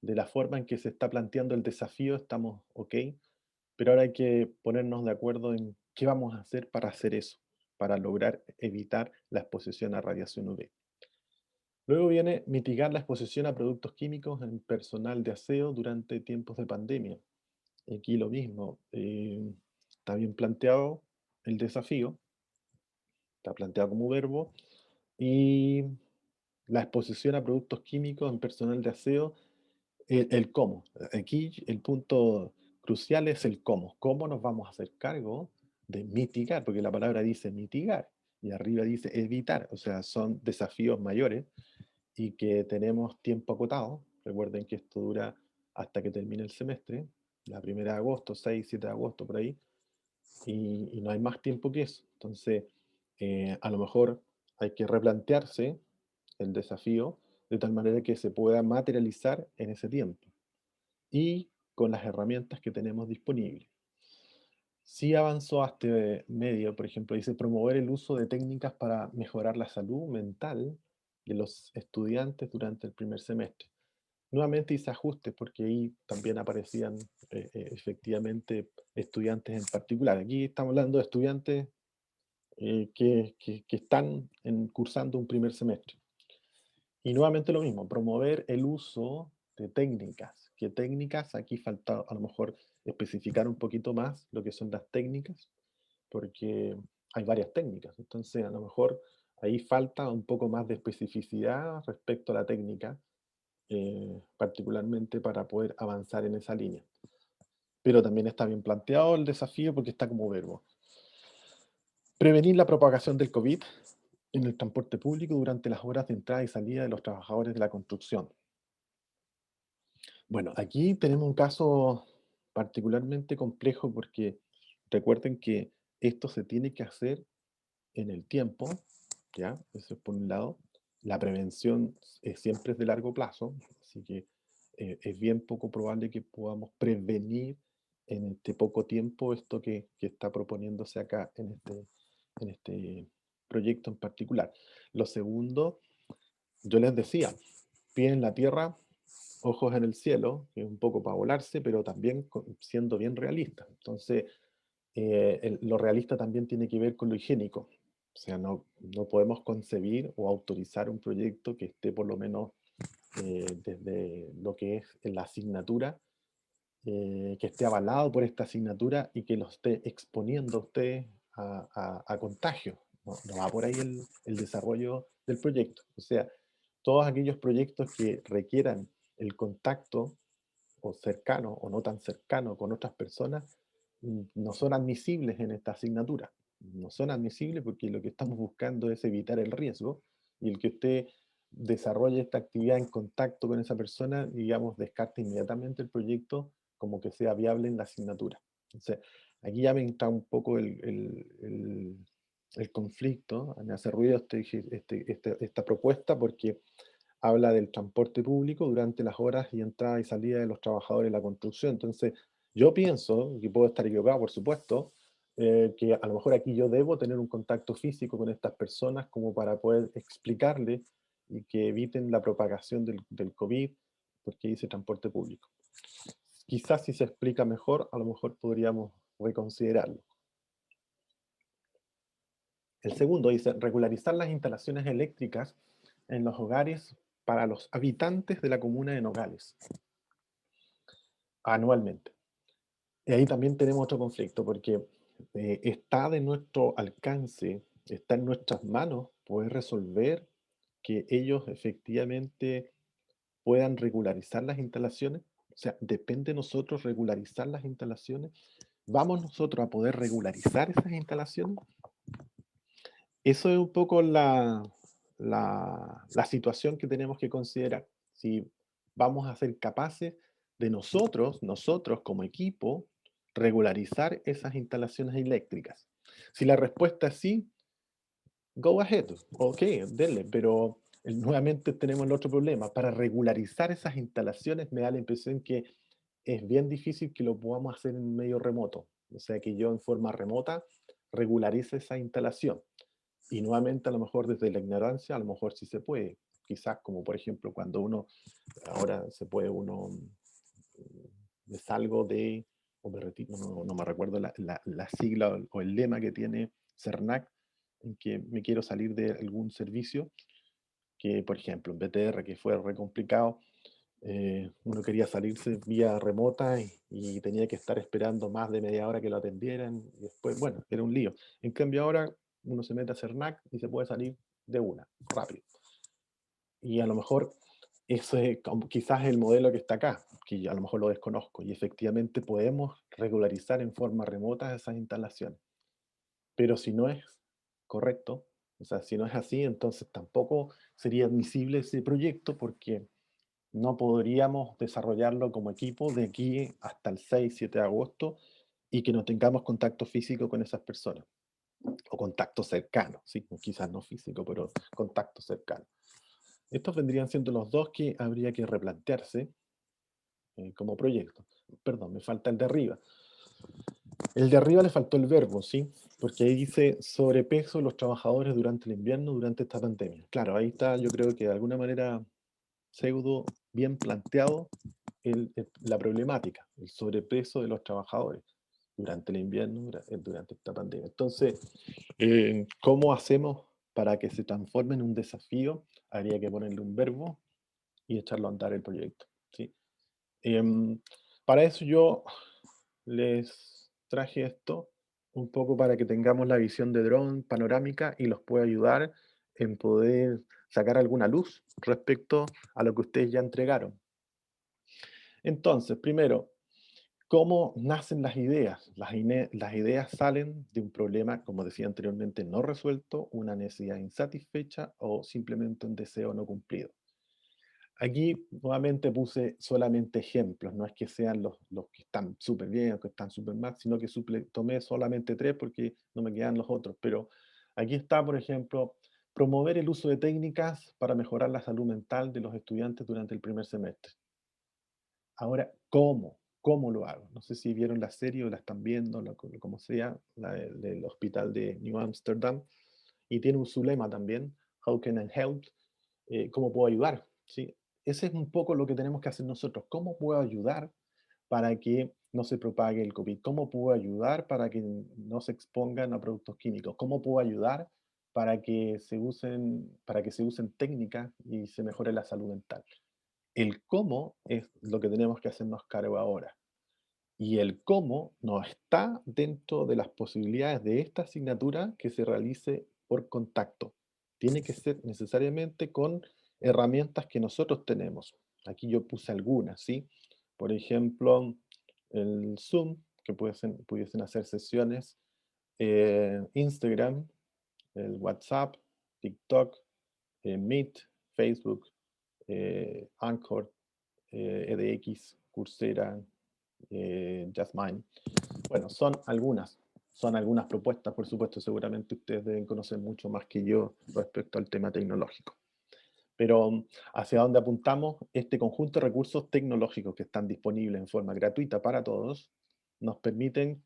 la forma en que se está planteando el desafío, estamos ok, pero ahora hay que ponernos de acuerdo en qué vamos a hacer para hacer eso, para lograr evitar la exposición a radiación UV. Luego viene mitigar la exposición a productos químicos en personal de aseo durante tiempos de pandemia. Aquí lo mismo, está bien planteado el desafío, está planteado como verbo, y la exposición a productos químicos en personal de aseo, el cómo. Aquí el punto crucial es el cómo. ¿Cómo nos vamos a hacer cargo de mitigar? Porque la palabra dice mitigar y arriba dice evitar, o sea, son desafíos mayores y que tenemos tiempo acotado. Recuerden que esto dura hasta que termine el semestre, la primera de agosto, 6 7 de agosto por ahí, y no hay más tiempo que eso. Entonces, a lo mejor hay que replantearse el desafío de tal manera que se pueda materializar en ese tiempo y con las herramientas que tenemos disponibles. Sí avanzó hasta medio, por ejemplo, dice promover el uso de técnicas para mejorar la salud mental de los estudiantes durante el primer semestre. Nuevamente hice ajustes porque ahí también aparecían efectivamente estudiantes en particular. Aquí estamos hablando de estudiantes que están cursando un primer semestre. Y nuevamente lo mismo, promover el uso de técnicas. ¿Qué técnicas? Aquí falta a lo mejor especificar un poquito más lo que son las técnicas, porque hay varias técnicas. Entonces, a lo mejor ahí falta un poco más de especificidad respecto a la técnica, particularmente para poder avanzar en esa línea. Pero también está bien planteado el desafío porque está como verbo. Prevenir la propagación del COVID en el transporte público durante las horas de entrada y salida de los trabajadores de la construcción. Bueno, aquí tenemos un caso particularmente complejo porque recuerden que esto se tiene que hacer en el tiempo, ¿ya? Eso es por un lado. La prevención siempre es de largo plazo, así que es bien poco probable que podamos prevenir en este poco tiempo esto que está proponiéndose acá en este proyecto en particular. Lo segundo, yo les decía, pies en la tierra, ojos en el cielo, que es un poco para volarse, pero también siendo bien realista. Entonces, lo realista también tiene que ver con lo higiénico. O sea, no podemos concebir o autorizar un proyecto que esté por lo menos desde lo que es la asignatura, que esté avalado por esta asignatura y que lo esté exponiendo a usted a contagio. No va por ahí el desarrollo del proyecto. O sea, todos aquellos proyectos que requieran el contacto o cercano o no tan cercano con otras personas no son admisibles en esta asignatura. No son admisibles porque lo que estamos buscando es evitar el riesgo y el que usted desarrolle esta actividad en contacto con esa persona, digamos, descarte inmediatamente el proyecto como que sea viable en la asignatura. Entonces, aquí ya me entra un poco el conflicto, me hace ruido esta propuesta porque habla del transporte público durante las horas y entrada y salida de los trabajadores de la construcción. Entonces, yo pienso, y puedo estar equivocado, por supuesto, que a lo mejor aquí yo debo tener un contacto físico con estas personas como para poder explicarles y que eviten la propagación del COVID, porque dice transporte público. Quizás si se explica mejor, a lo mejor podríamos reconsiderarlo. El segundo dice regularizar las instalaciones eléctricas en los hogares para los habitantes de la comuna de Nogales anualmente. Y ahí también tenemos otro conflicto porque está de nuestro alcance, está en nuestras manos poder resolver que ellos efectivamente puedan regularizar las instalaciones. O sea, depende de nosotros regularizar las instalaciones. ¿Vamos nosotros a poder regularizar esas instalaciones? Eso es un poco la situación que tenemos que considerar. Si vamos a ser capaces de nosotros como equipo, regularizar esas instalaciones eléctricas. Si la respuesta es sí, go ahead, ok, denle, pero nuevamente tenemos el otro problema. Para regularizar esas instalaciones me da la impresión que es bien difícil que lo podamos hacer en medio remoto. O sea, que yo en forma remota regularice esa instalación. Y nuevamente, a lo mejor desde la ignorancia, a lo mejor sí se puede. Quizás como por ejemplo cuando ahora se puede me salgo de, o me retiro, no me recuerdo la sigla o el lema que tiene CERNAC, en que me quiero salir de algún servicio, que por ejemplo en BTR, que fue re complicado, uno quería salirse vía remota y tenía que estar esperando más de media hora que lo atendieran, y después, bueno, era un lío. En cambio ahora uno se mete a CERNAC y se puede salir de una, rápido. Y a lo mejor ese es quizás el modelo que está acá, que yo a lo mejor lo desconozco, y efectivamente podemos regularizar en forma remota esas instalaciones. Pero si no es correcto, o sea, si no es así, entonces tampoco sería admisible ese proyecto porque no podríamos desarrollarlo como equipo de aquí hasta el 6, 7 de agosto y que no tengamos contacto físico con esas personas, o contacto cercano, ¿sí? Quizás no físico, pero contacto cercano. Estos vendrían siendo los dos que habría que replantearse como proyecto. Perdón, me falta el de arriba. El de arriba le faltó el verbo, ¿sí? Porque ahí dice sobrepeso de los trabajadores durante el invierno, durante esta pandemia. Claro, ahí está, yo creo que de alguna manera pseudo bien planteado la problemática, el sobrepeso de los trabajadores durante el invierno, durante esta pandemia. Entonces, ¿cómo hacemos para que se transforme en un desafío? Habría que ponerle un verbo y echarlo a andar el proyecto, ¿sí? Em, para eso yo les traje esto un poco para que tengamos la visión de dron panorámica y los pueda ayudar en poder sacar alguna luz respecto a lo que ustedes ya entregaron. Entonces, primero, ¿cómo nacen las ideas? Las ideas salen de un problema, como decía anteriormente, no resuelto, una necesidad insatisfecha o simplemente un deseo no cumplido. Aquí nuevamente puse solamente ejemplos, no es que sean los que están súper bien o que están súper mal, sino que tomé solamente tres porque no me quedan los otros. Pero aquí está, por ejemplo, promover el uso de técnicas para mejorar la salud mental de los estudiantes durante el primer semestre. Ahora, ¿cómo? ¿Cómo lo hago? No sé si vieron la serie o la están viendo, como sea, del hospital de New Amsterdam, y tiene un su lema también, How can I help? ¿Cómo puedo ayudar? ¿Sí? Ese es un poco lo que tenemos que hacer nosotros. ¿Cómo puedo ayudar para que no se propague el COVID? ¿Cómo puedo ayudar para que no se expongan a productos químicos? ¿Cómo puedo ayudar para que se usen técnicas y se mejore la salud mental? El cómo es lo que tenemos que hacernos cargo ahora. Y el cómo no está dentro de las posibilidades de esta asignatura que se realice por contacto. Tiene que ser necesariamente con herramientas que nosotros tenemos. Aquí yo puse algunas, ¿sí? Por ejemplo, el Zoom, que pudiesen hacer sesiones, Instagram, el WhatsApp, TikTok, Meet, Facebook, Anchor, EDX, Coursera, Just Mine. Bueno, son algunas. son algunas propuestas, por supuesto, seguramente ustedes deben conocer mucho más que yo respecto al tema tecnológico. Pero hacia dónde apuntamos, este conjunto de recursos tecnológicos que están disponibles en forma gratuita para todos, nos permiten,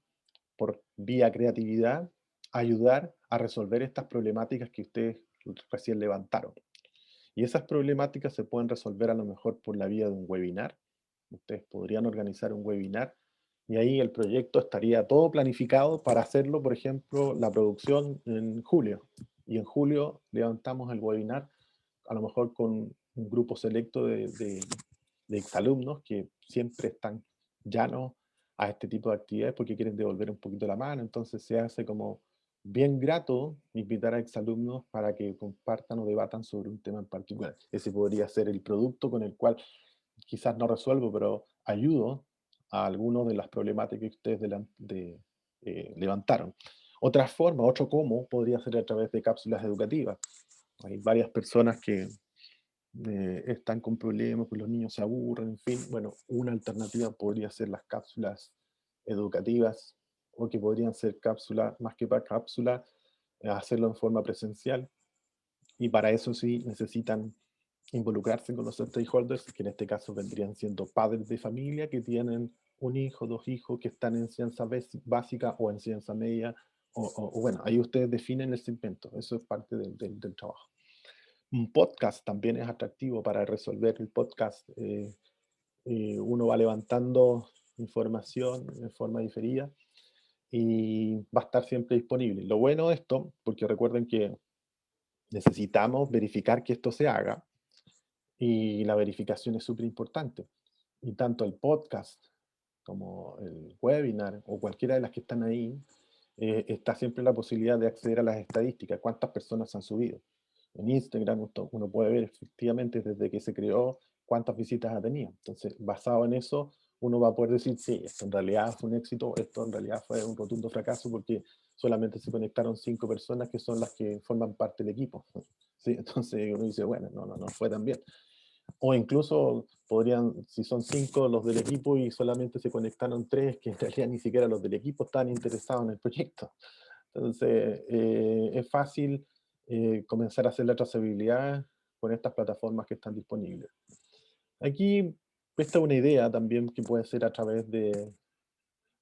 por vía creatividad, ayudar a resolver estas problemáticas que ustedes recién levantaron. Y esas problemáticas se pueden resolver a lo mejor por la vía de un webinar. Ustedes podrían organizar un webinar y ahí el proyecto estaría todo planificado para hacerlo, por ejemplo, la producción en julio. Y en julio levantamos el webinar, a lo mejor con un grupo selecto de exalumnos que siempre están llanos a este tipo de actividades porque quieren devolver un poquito la mano. Entonces se hace como bien grato invitar a exalumnos para que compartan o debatan sobre un tema en particular. Ese podría ser el producto con el cual quizás no resuelvo, pero ayudo a algunos de las problemáticas que ustedes levantaron. Otra forma, otro cómo, podría ser a través de cápsulas educativas. Hay varias personas que están con problemas, pues los niños se aburren, en fin. Bueno, una alternativa podría ser las cápsulas educativas, o que podrían ser cápsulas, más que para cápsulas, hacerlo en forma presencial. Y para eso sí necesitan involucrarse con los stakeholders, que en este caso vendrían siendo padres de familia que tienen un hijo, dos hijos que están en ciencia básica o en ciencia media, o bueno, ahí ustedes definen el segmento, eso es parte del trabajo. Un podcast también es atractivo para resolver el podcast. Uno va levantando información en forma diferida y va a estar siempre disponible. Lo bueno de esto, porque recuerden que necesitamos verificar que esto se haga, y la verificación es súper importante. Y tanto el podcast como el webinar o cualquiera de las que están ahí, está siempre la posibilidad de acceder a las estadísticas, cuántas personas han subido. En Instagram uno puede ver efectivamente desde que se creó cuántas visitas ha tenido. Entonces, basado en eso, uno va a poder decir, sí, esto en realidad fue un éxito, esto en realidad fue un rotundo fracaso porque solamente se conectaron 5 personas que son las que forman parte del equipo. ¿Sí? Entonces uno dice, bueno, no fue tan bien. O incluso podrían, si son 5 los del equipo y solamente se conectaron 3, que en realidad ni siquiera los del equipo estaban interesados en el proyecto. Entonces, es fácil comenzar a hacer la trazabilidad con estas plataformas que están disponibles. Aquí, esta es una idea también que puede ser a través de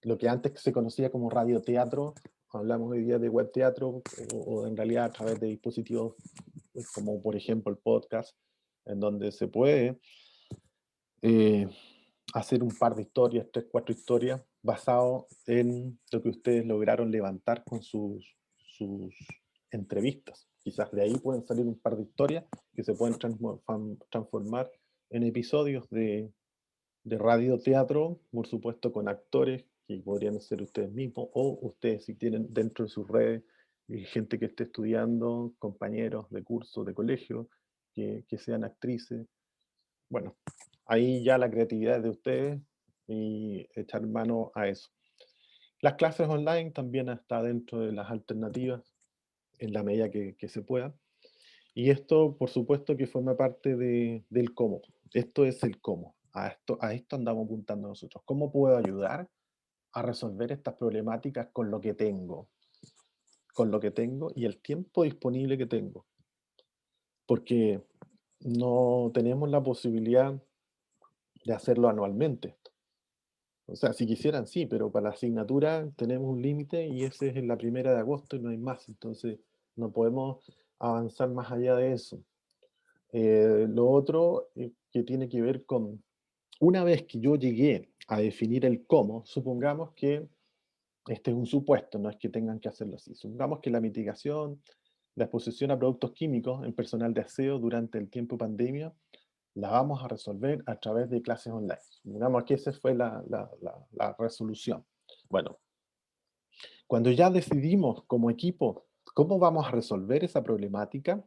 lo que antes se conocía como radioteatro. Hablamos hoy día de web teatro, o en realidad a través de dispositivos como por ejemplo el podcast, en donde se puede eh, hacer un par de historias, tres, cuatro historias, basado en lo que ustedes lograron levantar con sus entrevistas. Quizás de ahí pueden salir un par de historias que se pueden transformar en episodios de radioteatro, por supuesto con actores que podrían ser ustedes mismos, o ustedes si tienen dentro de sus redes gente que esté estudiando, compañeros de curso, de colegio, que sean actrices. Bueno, ahí ya la creatividad es de ustedes y echar mano a eso. Las clases online también está dentro de las alternativas en la medida que se pueda. Y esto, por supuesto, que forma parte del cómo. Esto es el cómo. A esto andamos apuntando nosotros. ¿Cómo puedo ayudar a resolver estas problemáticas con lo que tengo? Con lo que tengo y el tiempo disponible que tengo. Porque no tenemos la posibilidad de hacerlo anualmente. O sea, si quisieran, sí, pero para la asignatura tenemos un límite y ese es en la 1 de agosto y no hay más. Entonces, no podemos avanzar más allá de eso. Lo otro que tiene que ver con, una vez que yo llegué a definir el cómo, supongamos que este es un supuesto, no es que tengan que hacerlo así. Supongamos que la mitigación, la exposición a productos químicos en personal de aseo durante el tiempo pandemia, la vamos a resolver a través de clases online. Supongamos que esa fue la resolución. Bueno, cuando ya decidimos como equipo cómo vamos a resolver esa problemática,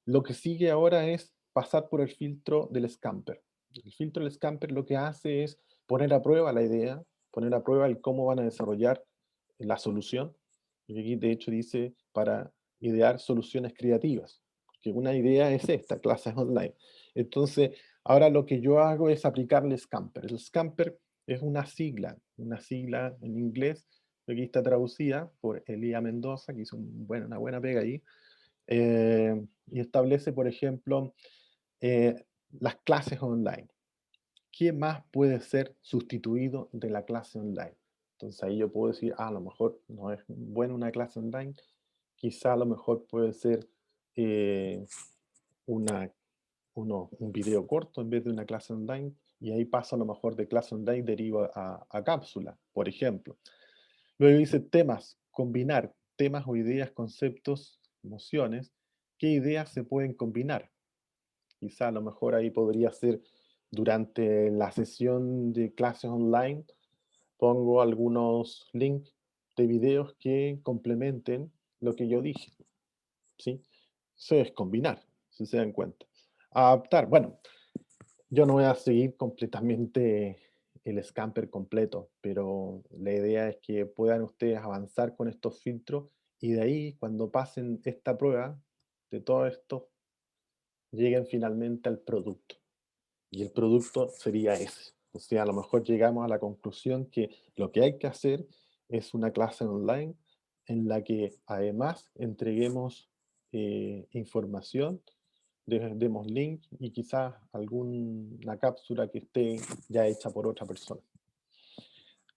lo que sigue ahora es pasar por el filtro del Scamper. El filtro del Scamper lo que hace es poner a prueba la idea, poner a prueba el cómo van a desarrollar la solución. Y aquí de hecho dice para idear soluciones creativas, que una idea es esta, clases online. Entonces, ahora lo que yo hago es aplicarle Scamper. El Scamper es una sigla en inglés, Aquí está traducida por Elía Mendoza, que hizo una buena pega ahí, y establece, por ejemplo, las clases online. ¿Qué más puede ser sustituido de la clase online? Entonces ahí yo puedo decir, a lo mejor no es buena una clase online, quizá a lo mejor puede ser eh, una, un video corto en vez de una clase online, y ahí pasa a lo mejor de clase online deriva a cápsula, por ejemplo. Luego dice temas, combinar temas o ideas, conceptos, emociones. ¿Qué ideas se pueden combinar? Quizá a lo mejor ahí podría ser durante la sesión de clases online, pongo algunos links de videos que complementen lo que yo dije, ¿sí? Eso es combinar, si se dan cuenta. Adaptar, bueno, yo no voy a seguir completamente el Scamper completo, pero la idea es que puedan ustedes avanzar con estos filtros y de ahí, cuando pasen esta prueba de todo esto, lleguen finalmente al producto. Y el producto sería ese. O sea, a lo mejor llegamos a la conclusión que lo que hay que hacer es una clase online en la que además entreguemos información, demos link y quizás alguna cápsula que esté ya hecha por otra persona.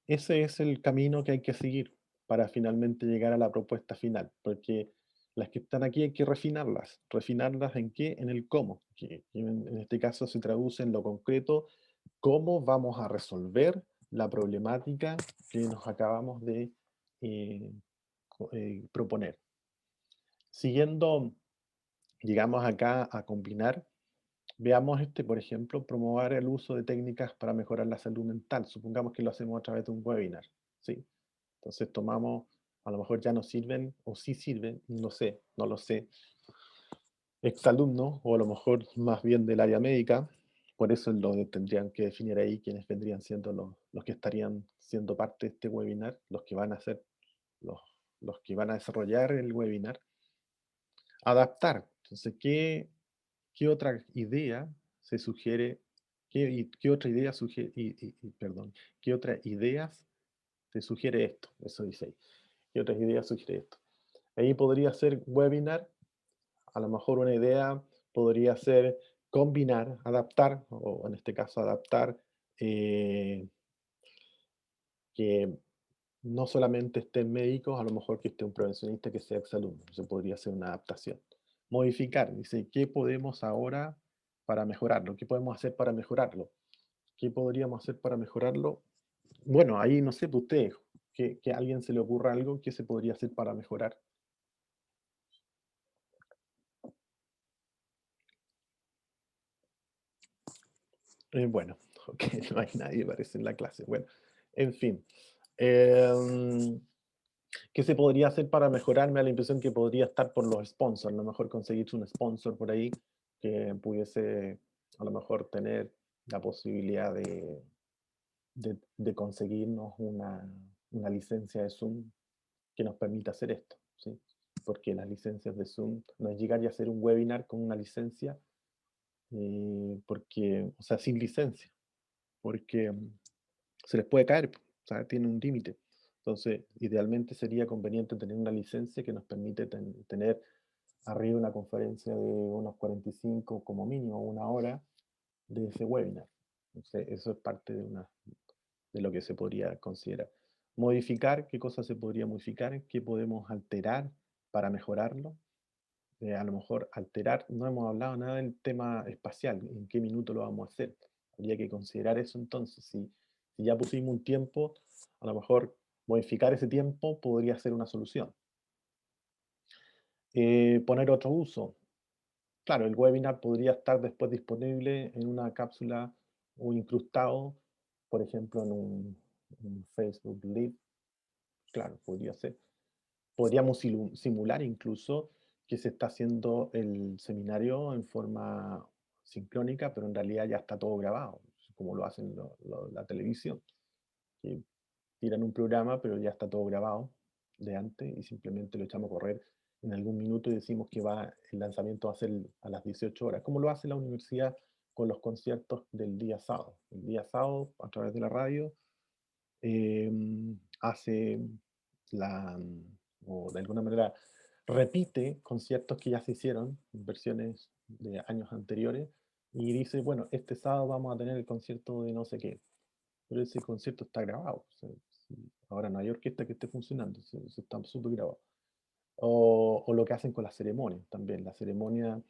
Ese es el camino que hay que seguir para finalmente llegar a la propuesta final, porque las que están aquí hay que refinarlas. ¿Refinarlas en qué? En el cómo, que en este caso se traduce en lo concreto, cómo vamos a resolver la problemática que nos acabamos de eh, proponer. Siguiendo, llegamos acá a combinar. Veamos este, por ejemplo, promover el uso de técnicas para mejorar la salud mental. Supongamos que lo hacemos a través de un webinar, ¿sí? Entonces tomamos, a lo mejor ya no sirven, o sí sirven, no sé, no lo sé, exalumnos, o a lo mejor más bien del área médica, por eso lo tendrían que definir ahí quiénes vendrían siendo los que estarían siendo parte de este webinar, los que van a ser, los, los que van a desarrollar el webinar. Adaptar. Entonces, ¿qué otra idea se sugiere? ¿Qué otra idea sugiere? Perdón, ¿qué otras ideas te sugiere esto? Eso dice ahí. ¿Qué otras ideas sugiere esto? Ahí podría ser webinar. A lo mejor una idea podría ser combinar, adaptar, o en este caso adaptar, eh, que no solamente estén médicos, a lo mejor que esté un prevencionista que sea exalumno. Eso podría ser una adaptación. Modificar, dice, ¿qué podemos ahora para mejorarlo? ¿Qué podemos hacer para mejorarlo? ¿Qué podríamos hacer para mejorarlo? Bueno, ahí no sé, pues ustedes, que a alguien se le ocurra algo, ¿qué se podría hacer para mejorar? Bueno, ok, no hay nadie, parece, en la clase. Bueno, en fin. em, ¿Qué se podría hacer para mejorar? Me da la impresión que podría estar por los sponsors. A lo mejor conseguirse un sponsor por ahí que pudiese a lo mejor tener la posibilidad de conseguirnos una licencia de Zoom que nos permita hacer esto, ¿sí? Porque las licencias de Zoom no es llegar y hacer un webinar con una licencia, porque, o sea, sin licencia, porque se les puede caer, o sea, tiene un límite. Entonces, idealmente sería conveniente tener una licencia que nos permite tener arriba una conferencia de unos 45, como mínimo, una hora de ese webinar. Entonces, eso es parte de lo que se podría considerar. Modificar, ¿qué cosas se podría modificar? ¿Qué podemos alterar para mejorarlo? A lo mejor alterar, no hemos hablado nada del tema espacial, en qué minuto lo vamos a hacer. Habría que considerar eso entonces. Si ya pusimos un tiempo, a lo mejor modificar ese tiempo podría ser una solución. Poner otro uso. Claro, el webinar podría estar después disponible en una cápsula o incrustado, por ejemplo, en un Facebook Live. Claro, podría ser. Podríamos simular incluso que se está haciendo el seminario en forma sincrónica, pero en realidad ya está todo grabado, como lo hacen la televisión, que tiran un programa, pero ya está todo grabado de antes y simplemente lo echamos a correr en algún minuto y decimos que el lanzamiento va a ser a las 18 horas, como lo hace la universidad con los conciertos del día sábado. El día sábado, a través de la radio, hace o de alguna manera repite conciertos que ya se hicieron, en versiones de años anteriores, y dice, bueno, este sábado vamos a tener el concierto de no sé qué, pero ese concierto está grabado. O sea, ahora no hay orquesta que esté funcionando, se está súper grabado. O lo que hacen con las ceremonias también, la ceremonia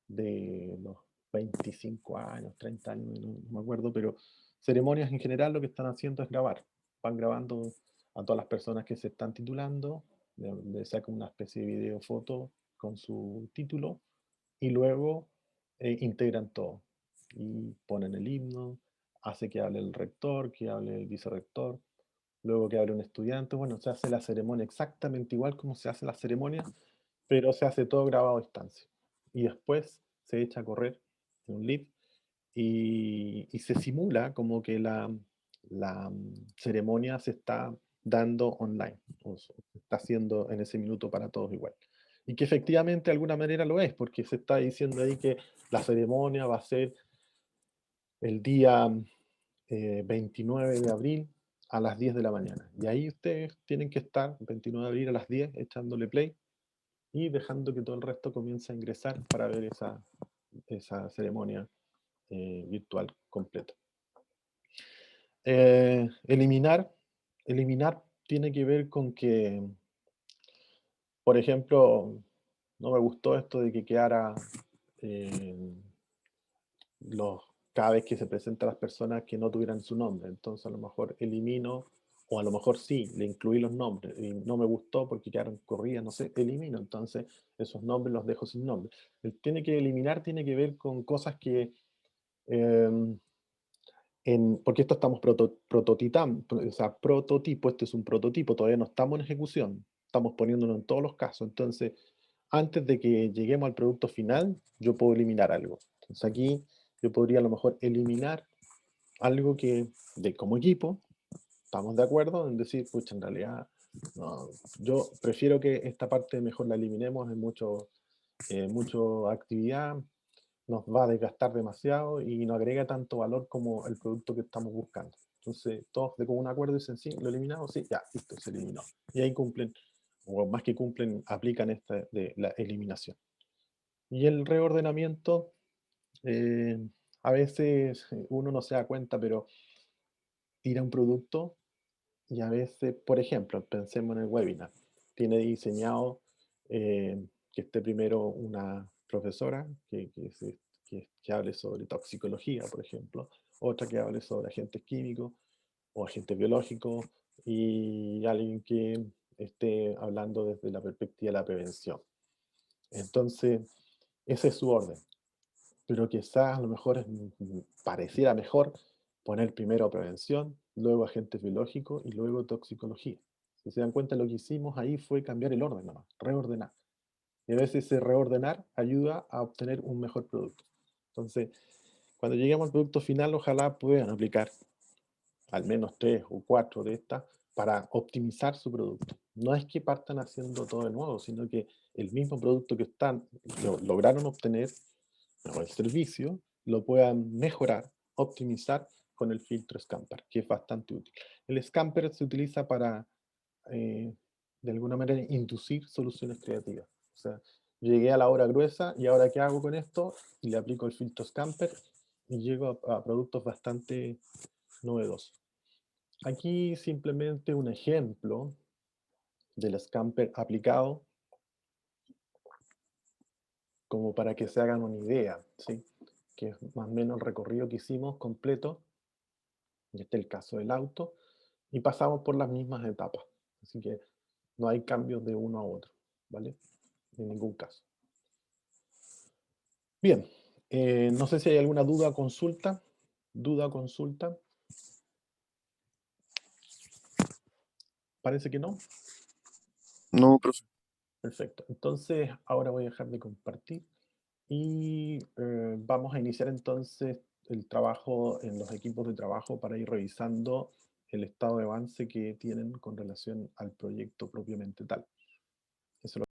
de los 25 años, 30 años, no me acuerdo, pero ceremonias en general lo que están haciendo es grabar. Van grabando a todas las personas que se están titulando, le sacan una especie de video foto con su título y luego integran todo. Y ponen el himno, hace que hable el rector, que hable el vicerrector, luego que hable un estudiante. Bueno, se hace la ceremonia exactamente igual como se hace la ceremonia, pero se hace todo grabado a distancia. Y después se echa a correr en un live y se simula como que la ceremonia se está dando online, o se está haciendo en ese minuto para todos igual. Y que efectivamente de alguna manera lo es, porque se está diciendo ahí que la ceremonia va a ser el día 29 de abril a las 10 de la mañana. Y ahí ustedes tienen que estar, 29 de abril a las 10, echándole play y dejando que todo el resto comience a ingresar para ver esa ceremonia virtual completa. Eliminar, eliminar tiene que ver con que, por ejemplo, no me gustó esto de que quedara eh, los, cada vez que se presentan las personas que no tuvieran su nombre. Entonces a lo mejor elimino, o a lo mejor sí, le incluí los nombres y no me gustó porque quedaron corridas, no sé, elimino. Entonces esos nombres los dejo sin nombre. El tiene que eliminar tiene que ver con cosas que eh, porque esto estamos prototipando, o sea, prototipo, este es un prototipo, todavía no estamos en ejecución, estamos poniéndolo en todos los casos. Entonces, antes de que lleguemos al producto final, yo puedo eliminar algo. Entonces aquí yo podría a lo mejor eliminar algo que, como equipo, estamos de acuerdo en decir, pucha, en realidad, no, yo prefiero que esta parte mejor la eliminemos, en mucho actividad, nos va a desgastar demasiado y no agrega tanto valor como el producto que estamos buscando. Entonces, todos de común acuerdo dicen, sí, lo eliminamos, sí, ya, listo, se eliminó. Y ahí cumplen, o más que cumplen, aplican esta de la eliminación. Y el reordenamiento, eh, a veces uno no se da cuenta, pero tira un producto y a veces, por ejemplo, pensemos en el webinar, tiene diseñado que esté primero una profesora que hable sobre toxicología, por ejemplo, otra que hable sobre agentes químicos o agentes biológicos y alguien que esté hablando desde la perspectiva de la prevención. Entonces, ese es su orden, pero quizás a lo mejor pareciera mejor poner primero prevención, luego agentes biológicos y luego toxicología. Si se dan cuenta, lo que hicimos ahí fue cambiar el orden, nomás, reordenar. Y a veces ese reordenar ayuda a obtener un mejor producto. Entonces, cuando lleguemos al producto final, ojalá puedan aplicar al menos 3 o 4 de estas para optimizar su producto. No es que partan haciendo todo de nuevo, sino que el mismo producto que lograron obtener, o el servicio, lo puedan mejorar, optimizar con el filtro Scamper, que es bastante útil. El Scamper se utiliza para, eh, de alguna manera, inducir soluciones creativas. O sea, llegué a la hora gruesa y ahora qué hago con esto, y le aplico el filtro Scamper y llego a productos bastante novedosos. Aquí simplemente un ejemplo del Scamper aplicado, como para que se hagan una idea, ¿sí? Que es más o menos el recorrido que hicimos completo, y este es el caso del auto, y pasamos por las mismas etapas. Así que no hay cambios de uno a otro, ¿vale? En ningún caso. Bien, no sé si hay alguna duda o consulta. ¿Duda o consulta? Parece que no. No, profe. Perfecto. Entonces, ahora voy a dejar de compartir y vamos a iniciar entonces el trabajo en los equipos de trabajo para ir revisando el estado de avance que tienen con relación al proyecto propiamente tal.